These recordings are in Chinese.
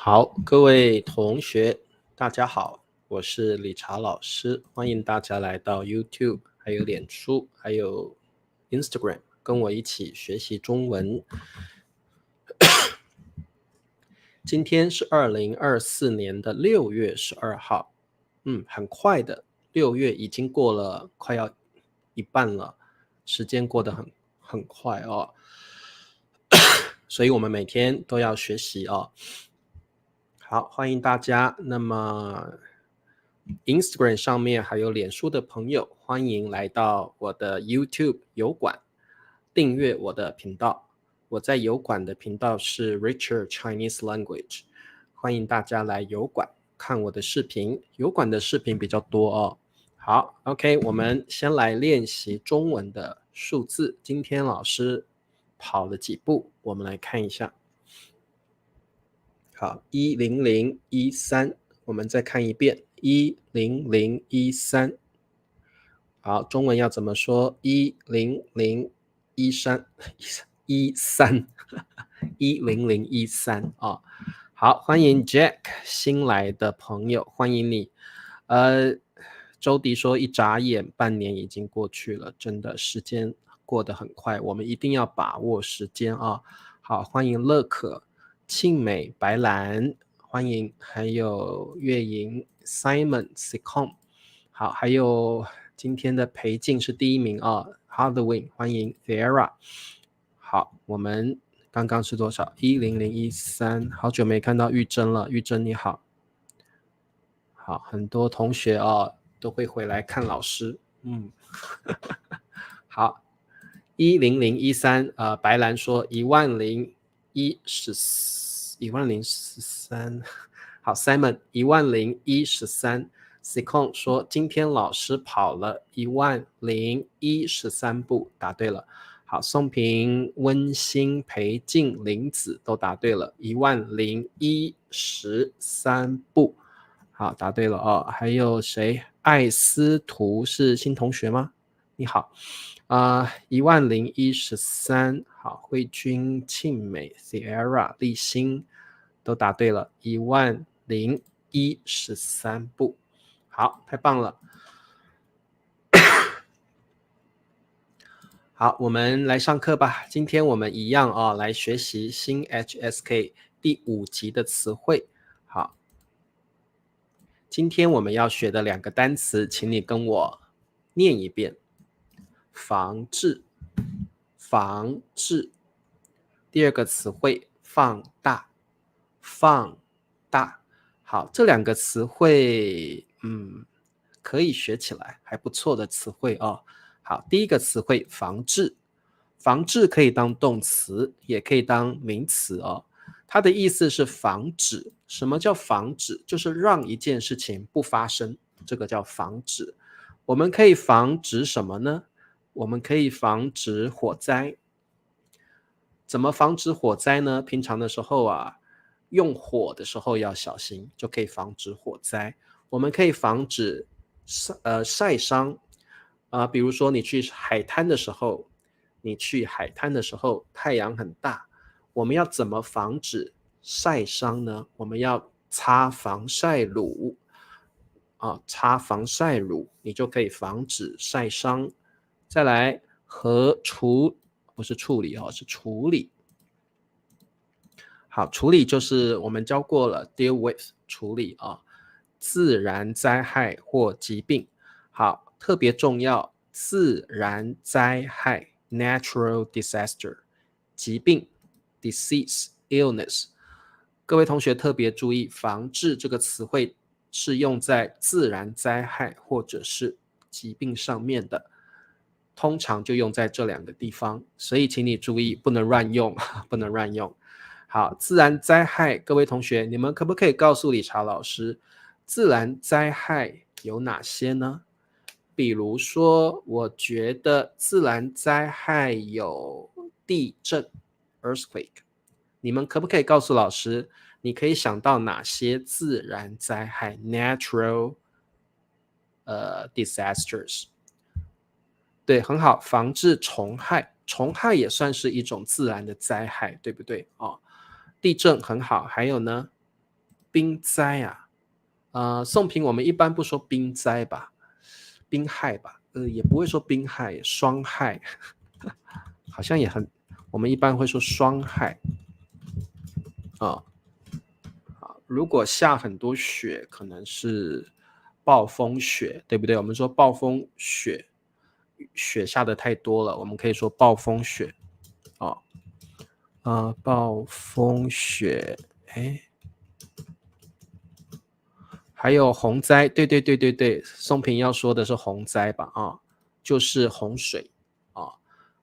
好，各位同学，大家好，我是理查老师，欢迎大家来到 YouTube， 还有脸书，还有 Instagram， 跟我一起学习中文。今天是2024年的6月12号，很快的，6月已经过了快要一半了，时间过得很快哦，所以我们每天都要学习哦。好，欢迎大家。那么 Instagram 上面还有脸书的朋友，欢迎来到我的 YouTube 油管，订阅我的频道。我在油管的频道是 Richer Chinese Language， 欢迎大家来油管看我的视频，油管的视频比较多哦。好 ，OK， 我们先来练习中文的数字。今天老师跑了几步，我们来看一下。好，10013，我们再看一遍10013。好，中文要怎么说？10013啊。好，欢迎 Jack 新来的朋友，欢迎你。周迪说一眨眼半年已经过去了，真的时间过得很快，我们一定要把握时间啊。好，欢迎乐可、庆美、白兰，欢迎，还有月莹、Simon、Sicom， 好，还有今天的裴静是第一名啊 ，Halloween， 欢迎 Vera。好，我们刚刚是多少？10013，好久没看到玉珍了，玉珍你好。好，很多同学都会回来看老师，好，10013，白兰说10013，好 ，Simon 10013，Sicon 说今天老师跑了10013步，答对了。好，宋平、温馨、裴静、林子都答对了，10013步。好，答对了哦。还有谁？艾斯图是新同学吗？你好，10013。好，慧君、庆美、Sierra、立新都答对了，10013步。好，太棒了。好，我们来上课吧。今天我们一样来学习新 HSK 第5集的词汇。好，今天我们要学的2个单词，请你跟我念一遍。防治，防治。第2个词汇放大，放大。好，这2个词汇可以学起来，还不错的词汇哦。好，第1个词汇防治，防治可以当动词，也可以当名词哦。它的意思是防止。什么叫防止？就是让一件事情不发生，这个叫防止。我们可以防止什么呢？我们可以防止火灾。怎么防止火灾呢？平常的时候用火的时候要小心，就可以防止火灾。我们可以防止晒伤比如说你去海滩的时候，太阳很大，我们要怎么防止晒伤呢？我们要擦防晒乳擦防晒乳，你就可以防止晒伤。再来不是处理是处理。好，处理就是我们教过了 deal with 处理自然灾害或疾病。好，特别重要，自然灾害 natural disaster， 疾病 disease illness。各位同学特别注意，防治这个词汇是用在自然灾害或者是疾病上面的，通常就用在这2个地方，所以请你注意，不能乱用，不能乱用。好，自然灾害，各位同学，你们可不可以告诉理查老师，自然灾害有哪些呢？比如说，我觉得自然灾害有地震 earthquake， 你们可不可以告诉老师，你可以想到哪些自然灾害 natural disasters？ 对，很好，防治虫害，虫害也算是一种自然的灾害，对不对地震很好，还有呢？兵灾啊，宋平我们一般不说兵灾吧，兵害吧，也不会说兵害，霜害，好像也很，我们一般会说霜害啊。如果下很多雪，可能是暴风雪，对不对？我们说暴风雪，雪下的太多了，我们可以说暴风雪暴风雪，哎，还有洪灾，对，宋平要说的是洪灾吧？就是洪水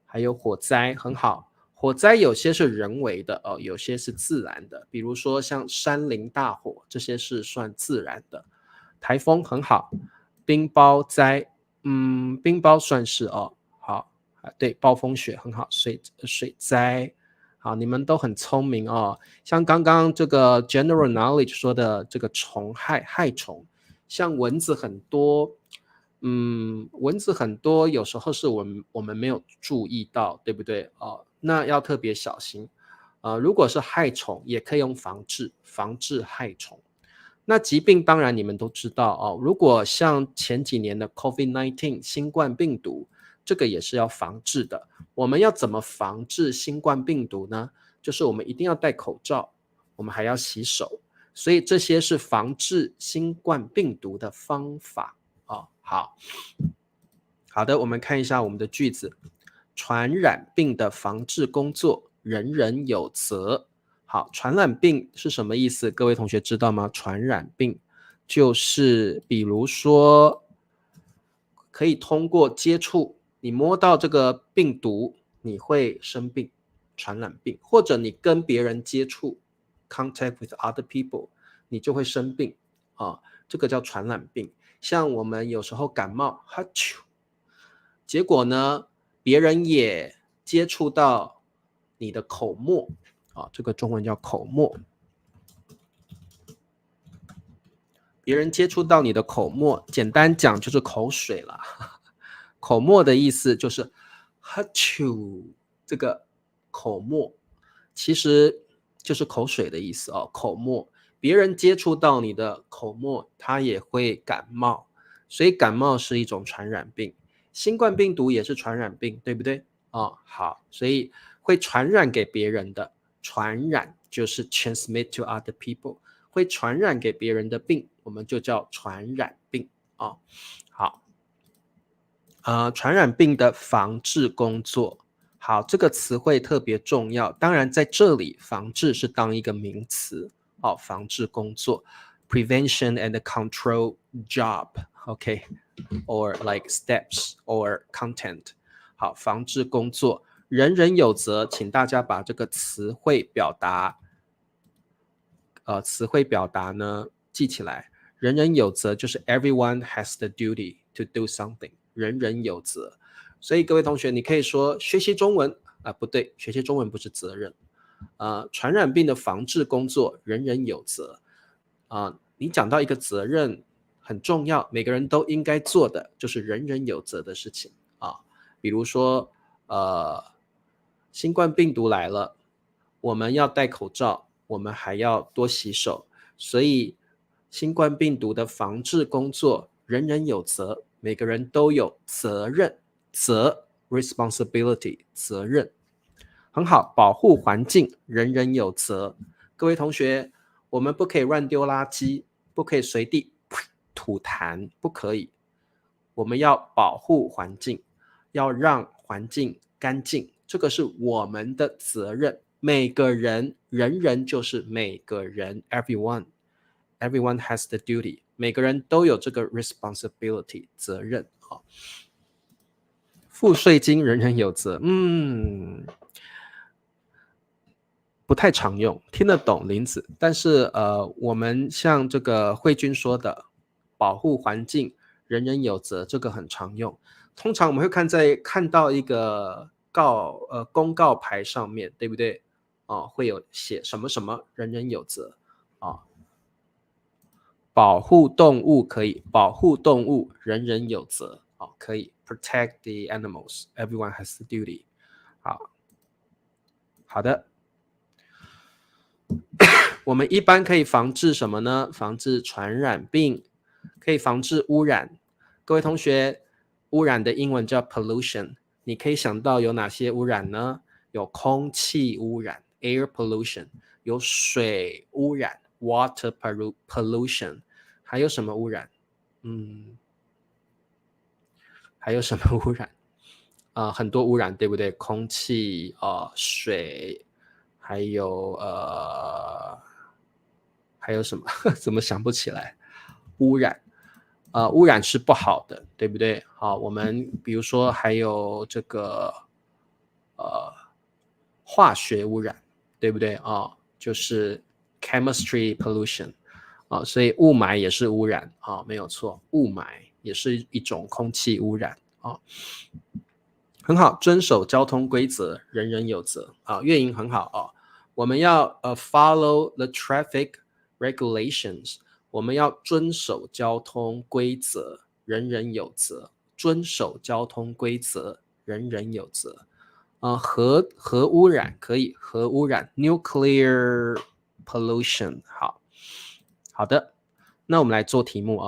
还有火灾，很好。火灾有些是人为的有些是自然的，比如说像山林大火，这些是算自然的。台风很好，冰雹灾，冰雹算是好对，暴风雪很好，水灾，好，你们都很聪明像刚刚这个 general knowledge 说的这个害虫，像蚊子很多，蚊子很多，有时候是我们没有注意到，对不对那要特别小心如果是害虫，也可以用防治害虫。那疾病当然你们都知道如果像前几年的 COVID-19 新冠病毒，这个也是要防治的。我们要怎么防治新冠病毒呢？就是我们一定要戴口罩，我们还要洗手，所以这些是防治新冠病毒的方法好的，我们看一下我们的句子。传染病的防治工作，人人有责。好，传染病是什么意思？各位同学知道吗？传染病就是比如说可以通过接触，你摸到这个病毒，你会生病，传染病，或者你跟别人接触 contact with other people， 你就会生病这个叫传染病。像我们有时候感冒哈啾，结果呢别人也接触到你的口沫这个中文叫口沫，别人接触到你的口沫，简单讲就是口水了。口沫的意思就是哈啾，这个口沫其实就是口水的意思口沫，别人接触到你的口沫，他也会感冒，所以感冒是一种传染病。新冠病毒也是传染病，对不对好，所以会传染给别人的，传染就是 transmit to other people， 会传染给别人的病，我们就叫传染病好传染病的防治工作，好，这个词汇特别重要。当然，在这里，防治是当一个名词防治工作 ，prevention and control job，or like steps or content。好，防治工作，人人有责，请大家把这个词汇表达呢记起来。人人有责就是 everyone has the duty to do something， 人人有责。所以各位同学，你可以说学习中文不对，学习中文不是责任传染病的防治工作，人人有责你讲到一个责任很重要，每个人都应该做的，就是人人有责的事情比如说新冠病毒来了，我们要戴口罩，我们还要多洗手，所以新冠病毒的防治工作，人人有责，每个人都有责任，responsibility 责任。很好，保护环境，人人有责。各位同学，我们不可以乱丢垃圾，不可以随地吐痰，不可以。我们要保护环境，要让环境干净，这个是我们的责任。每个人，人人就是每个人 ，everyone has the duty， 每个人都有这个 responsibility 责任付税金，人人有责，不太常用，听得懂林子，但是我们像这个慧君说的，保护环境，人人有责，这个很常用。通常我们会看到一个公告牌上面，对不对会有写什么什么，人人有责保护动物可以，保护动物，人人有责可以 protect the animals, everyone has the duty 好的我们一般可以防治什么呢？防治传染病，可以防治污染。各位同学，污染的英文叫 pollution， 你可以想到有哪些污染呢？有空气污染 air pollution， 有水污染 water pollution， 还有什么污染？还有什么污染？很多污染，对不对？空气、水，还有还有什么？怎么想不起来？污染，污染是不好的，对不对？好，我们比如说还有这个化学污染，对不对？就是 chemistry pollution 所以雾霾也是污染没有错，雾霾也是一种空气污染很好，遵守交通规则，人人有责乐营很好我们要follow the traffic regulations， 我们要遵守交通规则，人人有责。遵守交通规则，人人有责。核污染可以，核污染 nuclear pollution 好的，那我们来做题目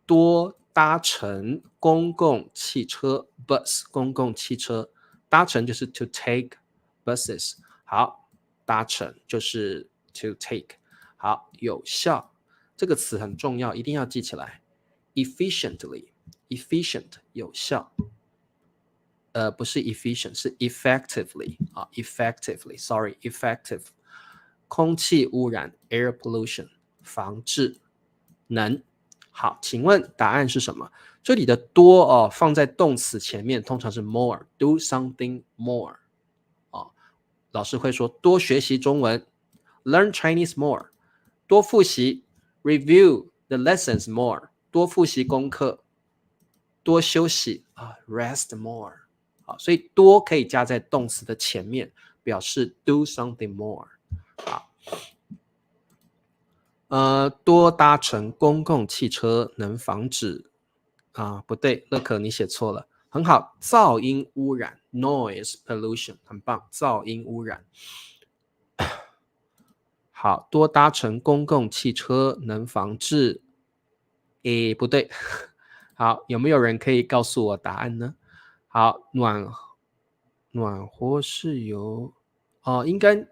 多搭乘公共汽车 bus 公共汽车，搭乘就是 to take buses， 好，搭乘就是 to take， 好，有效这个词很重要，一定要记起来 efficiently efficient 有效不是 efficient 是 effectively effectively sorry effective 空气污染 air pollution 防治能好，请问答案是什么？这里的多放在动词前面通常是 more do something more 老师会说多学习中文 learn Chinese more 多复习 review the lessons more 多复习功课多休息rest more 好，所以多可以加在动词的前面表示 do something more 好多搭乘公共汽车能防止不对，乐可你写错了，很好，噪音污染 noise pollution 很棒，噪音污染。好，多搭乘公共汽车能防治不对，好，有没有人可以告诉我答案呢？好，暖和是由应该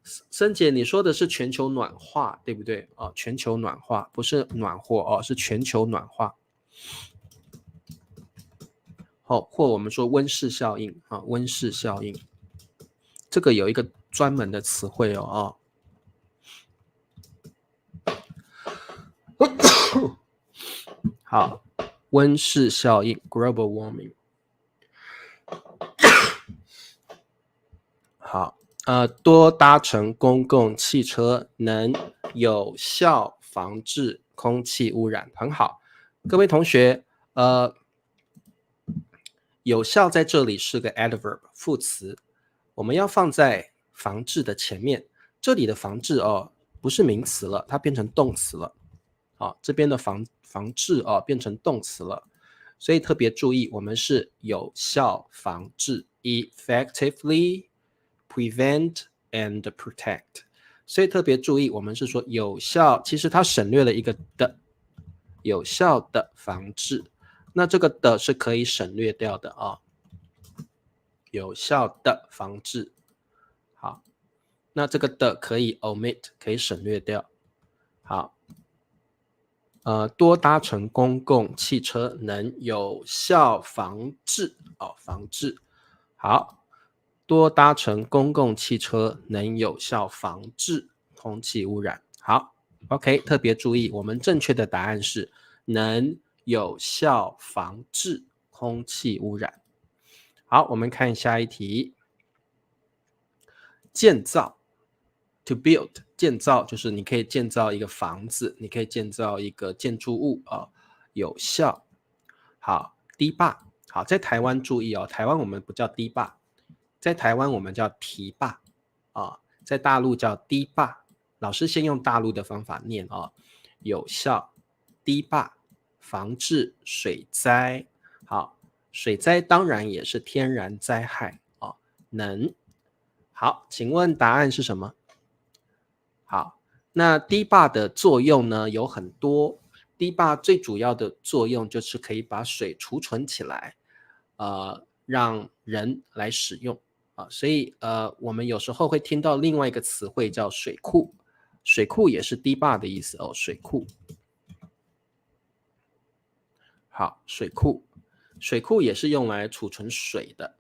森姐你说的是全球暖化对不对全球暖化不是暖和是全球暖化或我们说温室效应温室效应这个有一个专门的词汇好，温室效应 global warming 好多搭乘公共汽车能有效防治空气污染，很好。各位同学，有效在这里是个 adverb 副词，我们要放在防治的前面。这里的防治不是名词了，它变成动词了。这边的防治变成动词了，所以特别注意，我们是有效防治 effectively prevent and protect， 所以特别注意，我们是说有效，其实它省略了一个的，有效的防治，那这个的是可以省略掉的有效的防治，好，那这个的可以 omit， 可以省略掉，好。多搭乘公共汽车能有效防治防治好，多搭乘公共汽车能有效防治空气污染。好 ，OK， 特别注意，我们正确的答案是能有效防治空气污染。好，我们看下一题，建造。To build 建造就是你可以建造一个房子，你可以建造一个建筑物有效。好，堤坝，好，在台湾注意台湾我们不叫堤坝，在台湾我们叫堤坝在大陆叫堤坝。老师先用大陆的方法念有效堤坝防治水灾。好，水灾当然也是天然灾害能。好，请问答案是什么？好，那低坝的作用呢有很多，低坝最主要的作用就是可以把水储存起来，让人来使用啊，所以我们有时候会听到另外一个词汇叫水库，水库也是堤坝的意思哦，水库。好，水库，水库也是用来储存水的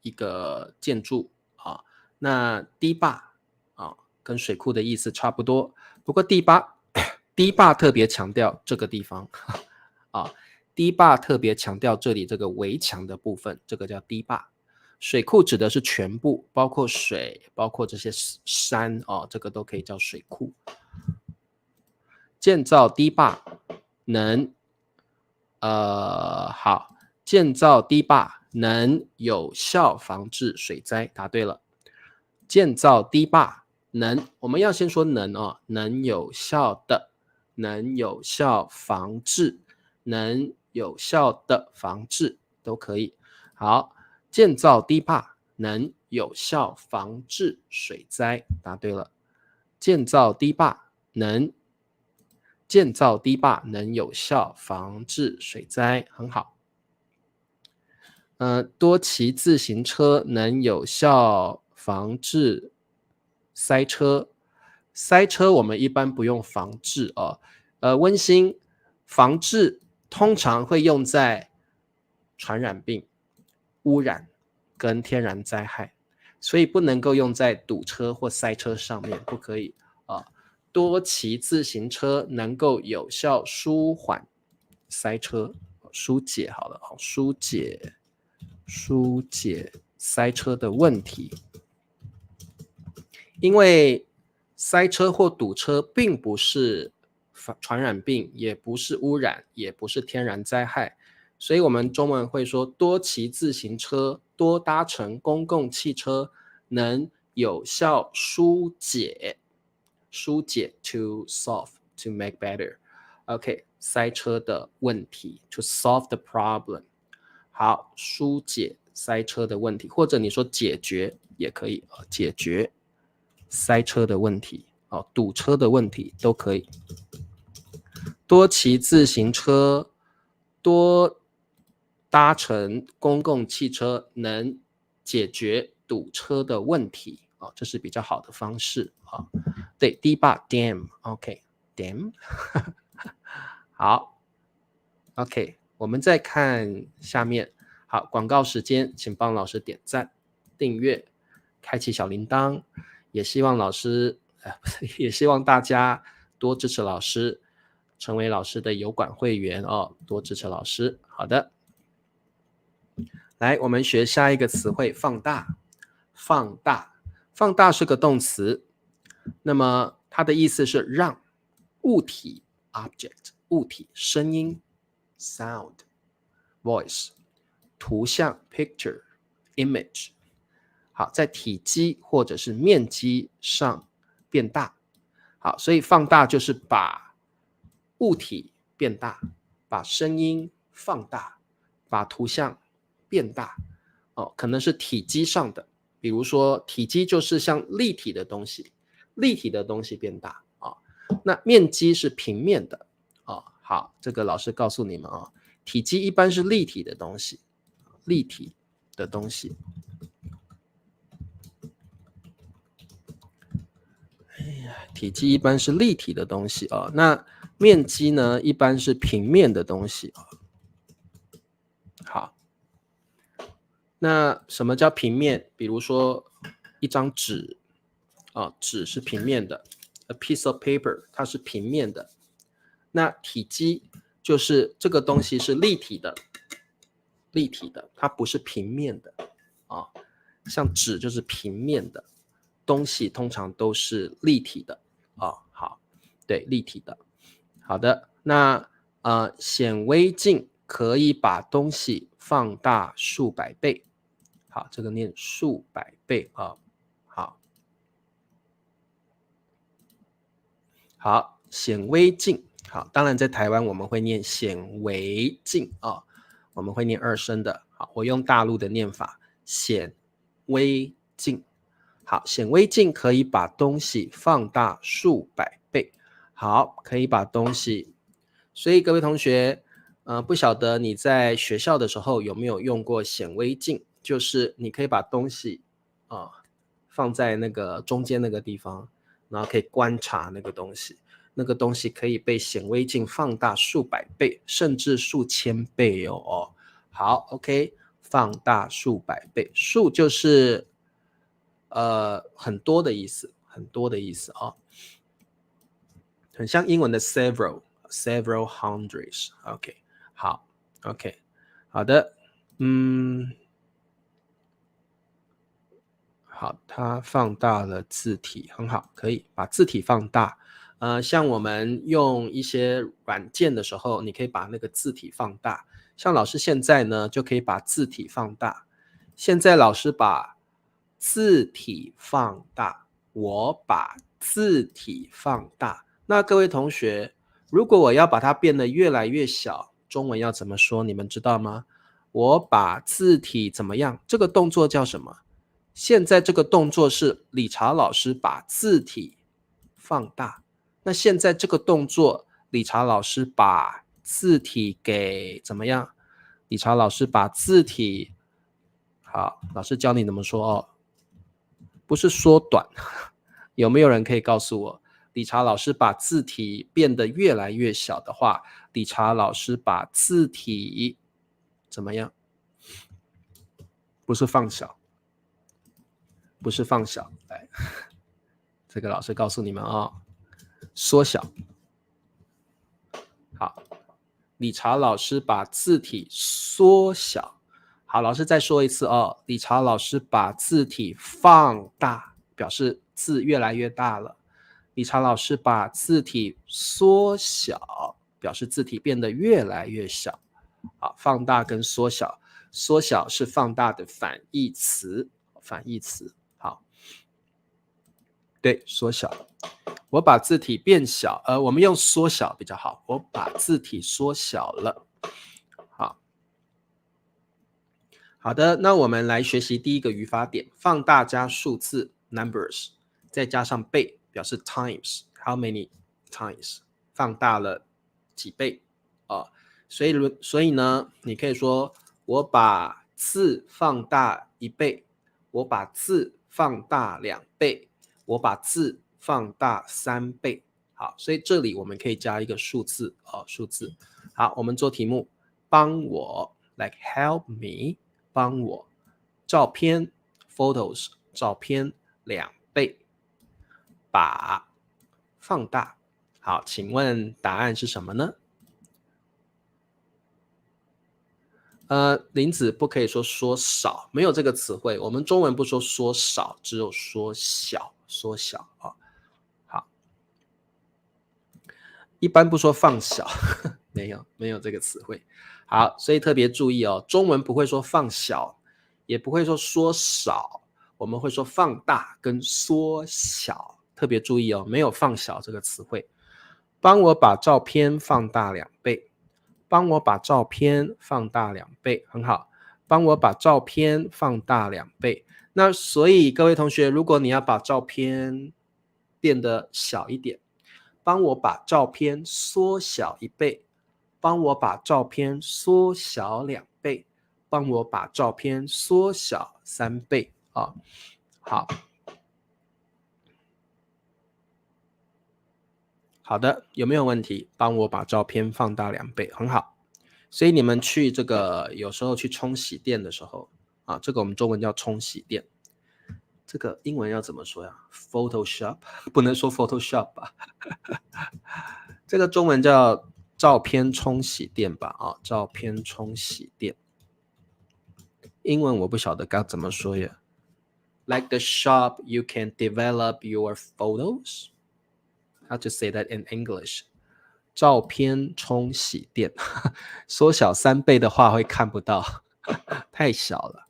一个建筑啊。那堤坝啊，跟水库的意思差不多，不过堤坝特别强调这个地方啊，堤坝特别强调这里这个围墙的部分，这个叫堤坝。水库指的是全部，包括水，包括这些山哦，这个都可以叫水库。建造堤坝能，好，建造堤坝能有效防治水灾，答对了。建造堤坝能，我们要先说能哦，能有效的，能有效防治，能有效的防治都可以。好，建造堤坝能有效防治水灾，答对了。建造堤坝能有效防治水灾，很好。多骑自行车能有效防治塞车。塞车我们一般不用防治哦，温馨防治通常会用在传染病、污染跟天然灾害，所以不能够用在堵车或塞车上面，不可以啊。多骑自行车能够有效舒缓塞车，疏解好了，疏解塞车的问题。因为塞车或堵车并不是传染病，也不是污染，也不是天然灾害，所以我们中文会说多骑自行车，多搭乘公共汽车，能有效疏解 to solve to make better OK 塞车的问题 to solve the problem 好，疏解塞车的问题，或者你说解决也可以，解决塞车的问题，堵车的问题都可以。多骑自行车，多搭乘公共汽车，能解决堵车的问题，这是比较好的方式啊。对，堤坝 dam OK dam 好 OK 我们再看下面。好，广告时间，请帮老师点赞、订阅、开启小铃铛，也希望老师，也希望大家多支持老师，成为老师的油管会员哦，多支持老师。好的，来，我们学下一个词汇，放大。放大，放大是个动词，那么它的意思是让物体 object 物体声音 sound voice 图像 picture image 好，在体积或者是面积上变大。好，所以放大就是把物体变大，把声音放大，把图像变大。可能是体积上的，比如说体积就是像立体的东西，立体的东西变大那面积是平面的好，这个老师告诉你们体积一般是立体的东西，立体的东西。体积一般是立体的东西那面积呢一般是平面的东西好，那什么叫平面？比如说一张纸纸是平面的 ，a piece of paper 它是平面的。那体积就是这个东西是立体的，立体的，它不是平面的像纸就是平面的，东西通常都是立体的好，对，立体的。好的，那显微镜可以把东西放大数百倍。好，这个念数百倍好，显微镜。好，当然在台湾我们会念显微镜我们会念二声的。好，我用大陆的念法，显微镜。好，显微镜可以把东西放大数百倍。好，可以把东西，所以各位同学，不晓得你在学校的时候有没有用过显微镜，就是你可以把东西放在那个中间那个地方，然后可以观察那个东西，那个东西可以被显微镜放大数百倍，甚至数千倍哦。好 ，OK， 放大数百倍，数就是很多的意思，很多的意思啊。很像英文的 several hundreds。OK， 好 ，OK， 好的，好，它放大了字体，很好，可以把字体放大。像我们用一些软件的时候，你可以把那个字体放大。像老师现在呢，就可以把字体放大。现在老师把字体放大，我把字体放大。那各位同学，如果我要把它变得越来越小，中文要怎么说？你们知道吗？我把字体怎么样？这个动作叫什么？现在这个动作是理查老师把字体放大。那现在这个动作，理查老师把字体给怎么样？理查老师把字体，好，老师教你怎么说哦，不是缩短。有没有人可以告诉我，理查老师把字体变得越来越小的话，理查老师把字体怎么样？不是放小，不是放小，来，这个老师告诉你们哦，缩小。好，理查老师把字体缩小。好，老师再说一次哦，理查老师把字体放大，表示字越来越大了。理查老师把字体缩小，表示字体变得越来越小。好，放大跟缩小，缩小是放大的反义词，反义词。好，对，缩小。我把字体变小，我们用缩小比较好。我把字体缩小了。好，好的，那我们来学习第一个语法点，放大加数字 numbers， 再加上倍，表示 times，how many times， 放大了几倍啊？所以呢，你可以说我把字放大1倍，我把字放大2倍，我把字放大3倍。好，所以这里我们可以加一个数字数字。好，我们做题目，帮我 like help me， 帮我照片 photos 照片2倍，把放大。好，请问答案是什么呢？林子不可以说缩少，没有这个词汇。我们中文不说缩少，只有缩小，缩小啊。好，一般不说放小，没有这个词汇。好，所以特别注意哦，中文不会说放小，也不会说缩少，我们会说放大跟缩小。特别注意哦，没有放小这个词汇。帮我把照片放大2倍。帮我把照片放大2倍，很好。帮我把照片放大2倍。那所以各位同学，如果你要把照片变得小一点，帮我把照片缩小1倍，帮我把照片缩小2倍，帮我把照片缩小3倍啊。好。好的，有没有问题？帮我把照片放大2倍，很好。所以你们去这个有时候去冲洗店的时候啊，这个我们中文叫冲洗店，这个英文要怎么说呀 ？Photoshop 不能说 Photoshop 吧？这个中文叫照片冲洗店吧？啊，照片冲洗店，英文我不晓得该怎么说呀。Like the shop, you can develop your photos. How to say that in English?照片冲洗店，缩小3倍的话会看不到，太小了。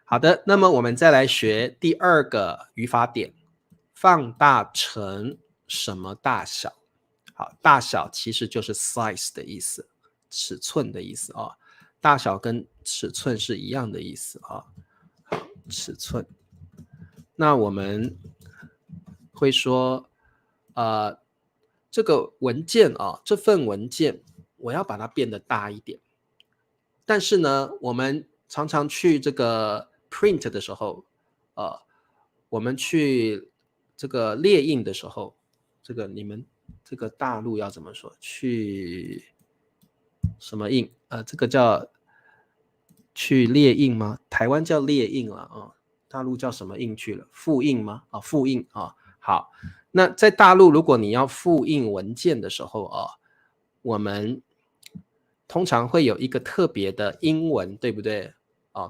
好的，那么我们再来学第二个语法点，放大成什么大小？好，大小其实就是 size 的意思，尺寸的意思啊。大小跟尺寸是一样的意思啊。尺寸，那我们会说，这个文件啊，这份文件我要把它变得大一点。但是呢，我们常常去这个 print 的时候，我们去这个列印的时候，这个你们这个大陆要怎么说？去什么印？这个叫去列印吗？台湾叫列印了啊，大陆叫什么印去了？复印吗？复印啊。好，那在大陆，如果你要复印文件的时候啊，我们通常会有一个特别的英文，对不对？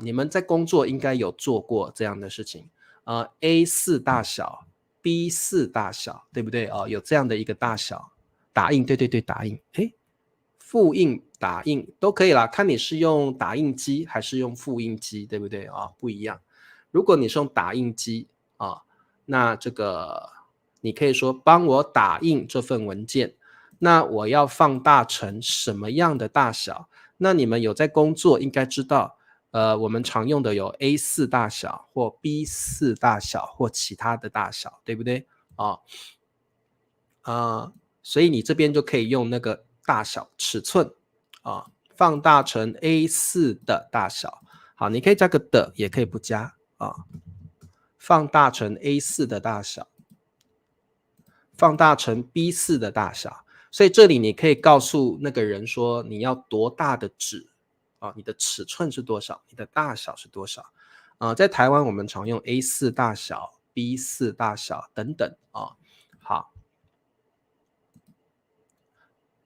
你们在工作应该有做过这样的事情。A4 大小 B4 大小，对不对？有这样的一个大小。打印，对对对，打印。复印、打印都可以啦，看你是用打印机还是用复印机，对不对？不一样。如果你是用打印机那这个你可以说帮我打印这份文件，那我要放大成什么样的大小？那你们有在工作应该知道，我们常用的有 A4 大小或 B4 大小或其他的大小，对不对？所以你这边就可以用那个大小尺寸放大成 A4 的大小。好，你可以加个的，也可以不加放大成 A4 的大小，放大成 B4 的大小。所以这里你可以告诉那个人说你要多大的纸你的尺寸是多少，你的大小是多少在台湾我们常用 A4 大小 B4 大小等等好，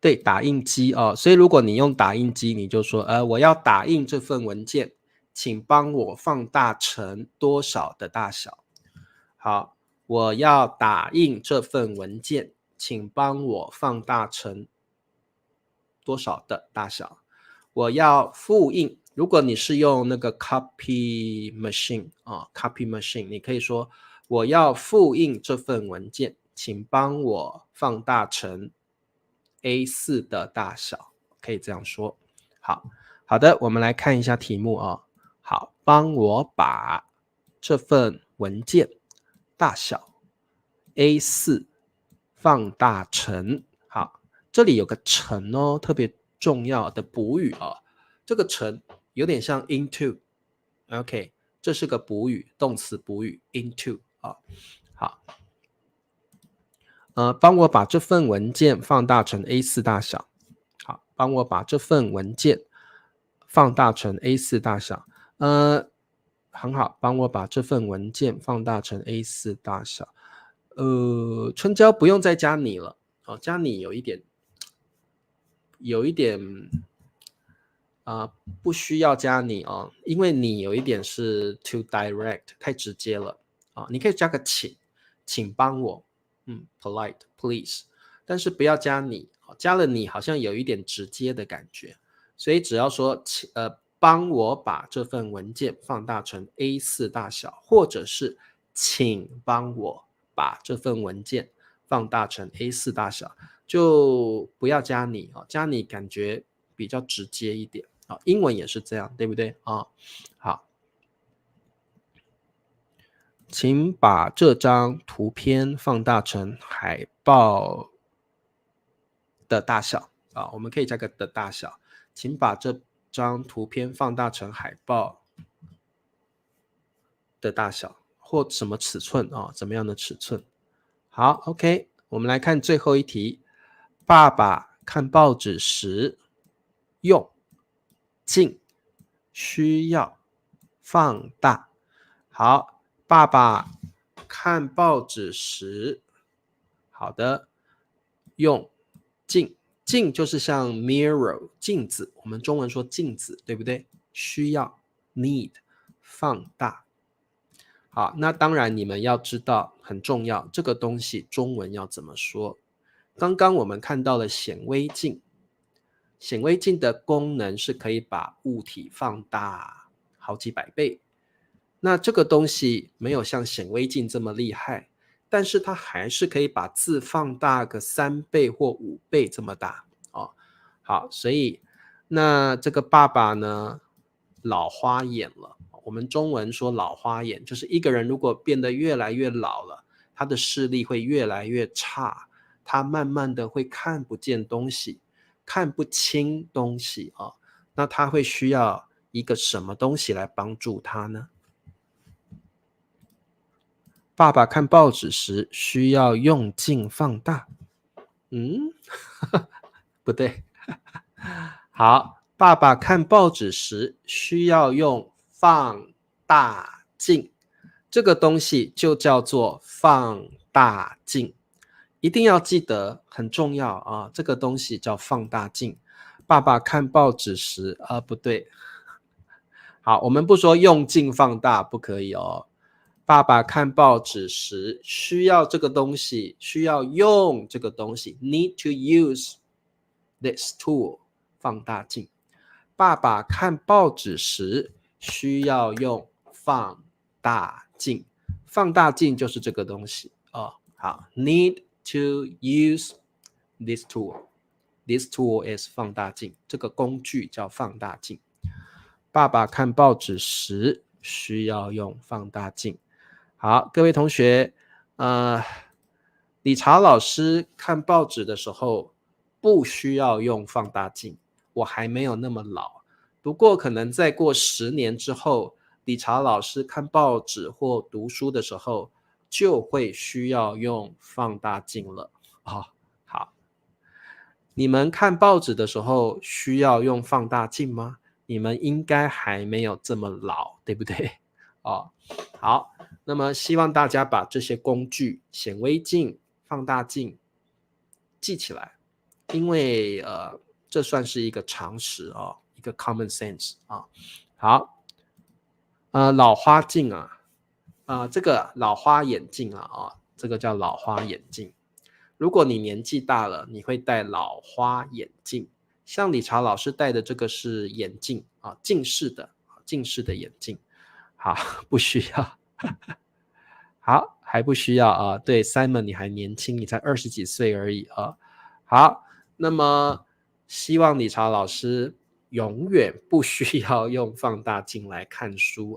对，打印机所以如果你用打印机，你就说我要打印这份文件，请帮我放大成多少的大小。好，我要打印这份文件，请帮我放大成多少的大小。我要复印，如果你是用那个 copy machine copy machine， 你可以说我要复印这份文件，请帮我放大成 A4 的大小，可以这样说。好的，我们来看一下题目好，帮我把这份文件大小 A4 放大成，好，这里有个成特别重要的补语这个成有点像 into， OK， 这是个补语，动词补语 into 好，帮我把这份文件放大成 A4 大小。好，帮我把这份文件放大成 A4 大小。很好，帮我把这份文件放大成 A4 大小。春娇不用再加你了加你有一点不需要加你因为你有一点是 too direct， 太直接了你可以加个请帮我polite please， 但是不要加你加了你好像有一点直接的感觉，所以只要说帮我把这份文件放大成 A4 大小，或者是请帮我把这份文件放大成 A4 大小，就不要加你加你感觉比较直接一点英文也是这样，对不对好，请把这张图片放大成海报的大小我们可以加个的大小，请把这张图片放大成海报的大小，或什么尺寸怎么样的尺寸。好 OK， 我们来看最后一题。爸爸看报纸时用近需要放大。好，爸爸看报纸时好的用镜就是像 mirror 镜子，我们中文说镜子对不对？需要 need 放大。好，那当然你们要知道很重要，这个东西中文要怎么说。刚刚我们看到了显微镜，显微镜的功能是可以把物体放大好几百倍，那这个东西没有像显微镜这么厉害，但是它还是可以把字放大个3倍或5倍这么大好，所以那这个爸爸呢老花眼了，我们中文说老花眼就是一个人如果变得越来越老了，他的视力会越来越差，他慢慢的会看不见东西，看不清东西啊。那他会需要一个什么东西来帮助他呢？爸爸看报纸时需要用镜放大。不对。好，爸爸看报纸时需要用放大镜，这个东西就叫做放大镜，一定要记得，很重要啊！这个东西叫放大镜。爸爸看报纸时，不对。好，我们不说用镜放大，不可以哦。爸爸看报纸时需要这个东西，需要用这个东西 ，need to use this tool， 放大镜。爸爸看报纸时需要用放大镜，放大镜就是这个东西哦。好 ，need to use this tool， this tool is 放大镜，这个工具叫放大镜。爸爸看报纸时需要用放大镜。好，各位同学，理查老师看报纸的时候不需要用放大镜，我还没有那么老。不过可能再过10年之后，理查老师看报纸或读书的时候就会需要用放大镜了。好，你们看报纸的时候需要用放大镜吗？你们应该还没有这么老，对不对？好，那么希望大家把这些工具显微镜、放大镜记起来，因为这算是一个常识哦，一个 common sense 啊。好，老花镜这个老花眼镜这个叫老花眼镜。如果你年纪大了，你会戴老花眼镜。像理查老师戴的这个是眼镜近视的眼镜。好，不需要。好，还不需要对 Simon 你还年轻，你才20几岁而已好，那么希望理查老师永远不需要用放大镜来看书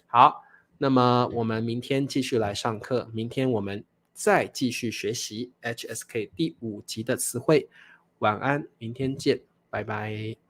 好，那么我们明天继续来上课，明天我们再继续学习 HSK 第5集的词汇。晚安，明天见，拜拜。